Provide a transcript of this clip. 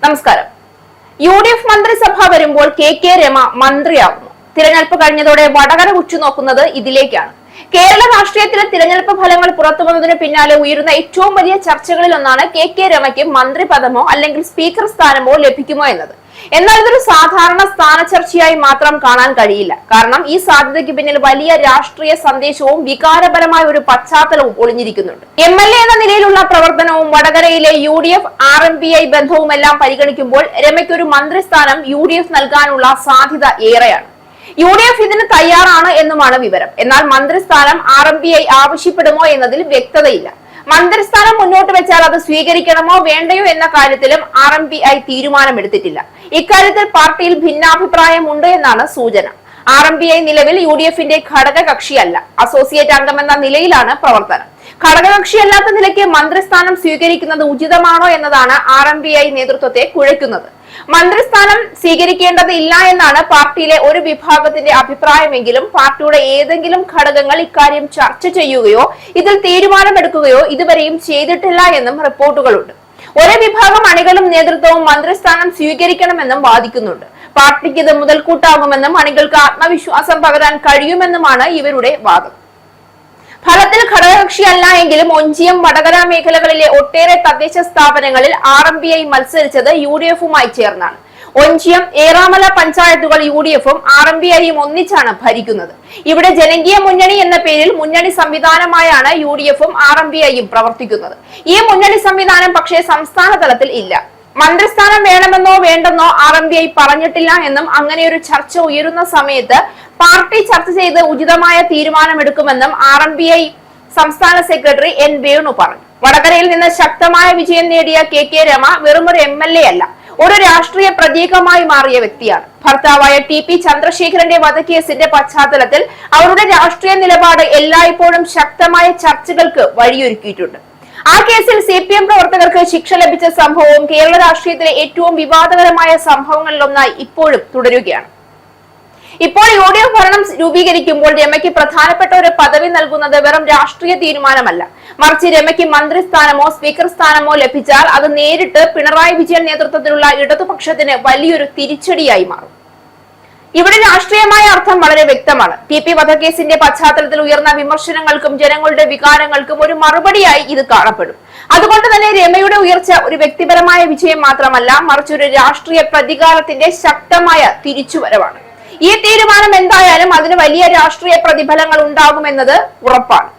നമസ്കാരം. UDF മന്ത്രിസഭ വരുമ്പോൾ കെ രമ മന്ത്രിയാകുന്നു. തിരഞ്ഞെടുപ്പ് കഴിഞ്ഞതോടെ വടകര ഉറ്റുനോക്കുന്നത് ഇതിലേക്കാണ്. കേരള രാഷ്ട്രീയത്തിലെ തിരഞ്ഞെടുപ്പ് ഫലങ്ങൾ പുറത്തുവന്നതിന് പിന്നാലെ ഉയരുന്ന ഏറ്റവും വലിയ ചർച്ചകളിൽ ഒന്നാണ് കെ രമയ്ക്ക് മന്ത്രി പദമോ അല്ലെങ്കിൽ സ്പീക്കർ സ്ഥാനമോ ലഭിക്കുമോ എന്നത്. എന്നാൽ ഇതൊരു സാധാരണ സ്ഥാനചർച്ചയായി മാത്രം കാണാൻ കഴിയില്ല. കാരണം ഈ സാധ്യതയ്ക്ക് പിന്നിൽ വലിയ രാഷ്ട്രീയ സന്ദേശവും വികാരപരമായ ഒരു പശ്ചാത്തലവും ഒളിഞ്ഞിരിക്കുന്നുണ്ട്. MLA എന്ന നിലയിലുള്ള പ്രവർത്തനവും വടകരയിലെ UDF RMPI ബന്ധവുമെല്ലാം പരിഗണിക്കുമ്പോൾ രമയ്ക്ക് ഒരു മന്ത്രിസ്ഥാനം UDF നൽകാനുള്ള സാധ്യത ഏറെയാണ്. UDF ഇതിന് തയ്യാറാണ് എന്നുമാണ് വിവരം. എന്നാൽ മന്ത്രിസ്ഥാനം RMPI ആവശ്യപ്പെടുമോ എന്നതിൽ വ്യക്തതയില്ല. മന്ത്രിസ്ഥാനം മുന്നോട്ട് വെച്ചാൽ അത് സ്വീകരിക്കണമോ വേണ്ടയോ എന്ന കാര്യത്തിലും RMPI തീരുമാനമെടുത്തിട്ടില്ല. ഇക്കാര്യത്തിൽ പാർട്ടിയിൽ ഭിന്നാഭിപ്രായമുണ്ട് എന്നാണ് സൂചന. RMPI നിലവിൽ UDFന്റെ ഘടക കക്ഷിയല്ല. അസോസിയേറ്റ് അംഗമെന്ന നിലയിലാണ് പ്രവർത്തനം. ഘടകകക്ഷിയല്ലാത്ത നിലയ്ക്ക് മന്ത്രിസ്ഥാനം സ്വീകരിക്കുന്നത് ഉചിതമാണോ എന്നതാണ് RMPI നേതൃത്വത്തെ കുഴയ്ക്കുന്നത്. മന്ത്രിസ്ഥാനം സ്വീകരിക്കേണ്ടതില്ല എന്നാണ് പാർട്ടിയിലെ ഒരു വിഭാഗത്തിന്റെ അഭിപ്രായമെങ്കിലും പാർട്ടിയുടെ ഏതെങ്കിലും ഘടകങ്ങൾ ഇക്കാര്യം ചർച്ച ചെയ്യുകയോ ഇതിൽ തീരുമാനമെടുക്കുകയോ ഇതുവരെയും ചെയ്തിട്ടില്ല എന്നും റിപ്പോർട്ടുകളുണ്ട്. ഒരു വിഭാഗം അണികളും നേതൃത്വവും മന്ത്രിസ്ഥാനം സ്വീകരിക്കണമെന്നും വാദിക്കുന്നുണ്ട്. പാർട്ടിക്ക് ഇത് മുതൽക്കൂട്ടാകുമെന്നും അണികൾക്ക് ആത്മവിശ്വാസം പകരാൻ കഴിയുമെന്നുമാണ് ഇവരുടെ വാദം. ഫലത്തിൽ ഘടകകക്ഷിയല്ല എങ്കിലും ഒഞ്ചിയം, വടകര മേഖലകളിലെ ഒട്ടേറെ തദ്ദേശ സ്ഥാപനങ്ങളിൽ RMPI മത്സരിച്ചത് UDFുമായി ചേർന്നാണ്. ഒഞ്ചിയം, ഏറാമല പഞ്ചായത്തുകൾ UDFും RMPIയും ഒന്നിച്ചാണ് ഭരിക്കുന്നത്. ഇവിടെ ജനകീയ മുന്നണി എന്ന പേരിൽ മുന്നണി സംവിധാനമായാണ് UDFും RMPIയും പ്രവർത്തിക്കുന്നത്. ഈ മുന്നണി സംവിധാനം പക്ഷേ സംസ്ഥാന തലത്തിൽ ഇല്ല. മന്ത്രിസ്ഥാനം വേണമെന്നോ വേണ്ടെന്നോ RMPI പറഞ്ഞിട്ടില്ല എന്നും അങ്ങനെയൊരു ചർച്ച ഉയരുന്ന സമയത്ത് പാർട്ടി ചർച്ച ചെയ്ത് ഉചിതമായ തീരുമാനമെടുക്കുമെന്നും RMPI സംസ്ഥാന സെക്രട്ടറി N വേണു പറഞ്ഞു. വടകരയിൽ നിന്ന് ശക്തമായ വിജയം നേടിയ കെ രമ വെറുമൊരു MLA അല്ല, ഒരു രാഷ്ട്രീയ പ്രതീകമായി മാറിയ വ്യക്തിയാണ്. ഭർത്താവായ TP ചന്ദ്രശേഖരന്റെ വധക്കേസിന്റെ പശ്ചാത്തലത്തിൽ അവരുടെ രാഷ്ട്രീയ നിലപാട് എല്ലായ്പ്പോഴും ശക്തമായ ചർച്ചകൾക്ക് വഴിയൊരുക്കിയിട്ടുണ്ട്. ആ കേസിൽ CPM പ്രവർത്തകർക്ക് ശിക്ഷ ലഭിച്ച സംഭവവും കേരള രാഷ്ട്രീയത്തിലെ ഏറ്റവും വിവാദകരമായ സംഭവങ്ങളിലൊന്നായി ഇപ്പോഴും തുടരുകയാണ്. ഇപ്പോൾ UDF ഭരണം രൂപീകരിക്കുമ്പോൾ രമയ്ക്ക് പ്രധാനപ്പെട്ട ഒരു പദവി നൽകുന്നത് വെറും രാഷ്ട്രീയ തീരുമാനമല്ല, മറിച്ച് രമയ്ക്ക് മന്ത്രിസ്ഥാനമോ സ്പീക്കർ സ്ഥാനമോ ലഭിച്ചാൽ അത് നേരിട്ട് പിണറായി വിജയൻ നേതൃത്വത്തിലുള്ള ഇടതുപക്ഷത്തിന് വലിയൊരു തിരിച്ചടിയായി മാറും. ഇവിടെ രാഷ്ട്രീയമായ അർത്ഥം വളരെ വ്യക്തമാണ്. TP വധക്കേസിന്റെ പശ്ചാത്തലത്തിൽ ഉയർന്ന വിമർശനങ്ങൾക്കും ജനങ്ങളുടെ വികാരങ്ങൾക്കും ഒരു മറുപടിയായി ഇത് കാണപ്പെടും. അതുകൊണ്ട് തന്നെ രമയുടെ ഉയർച്ച ഒരു വ്യക്തിപരമായ വിജയം മാത്രമല്ല, മറിച്ച് ഒരു രാഷ്ട്രീയ പ്രതികാരത്തിന്റെ ശക്തമായ തിരിച്ചുവരവാണ്. ഈ തീരുമാനം എന്തായാലും അതിന് വലിയ രാഷ്ട്രീയ പ്രതിഫലങ്ങൾ ഉണ്ടാകുമെന്നത് ഉറപ്പാണ്.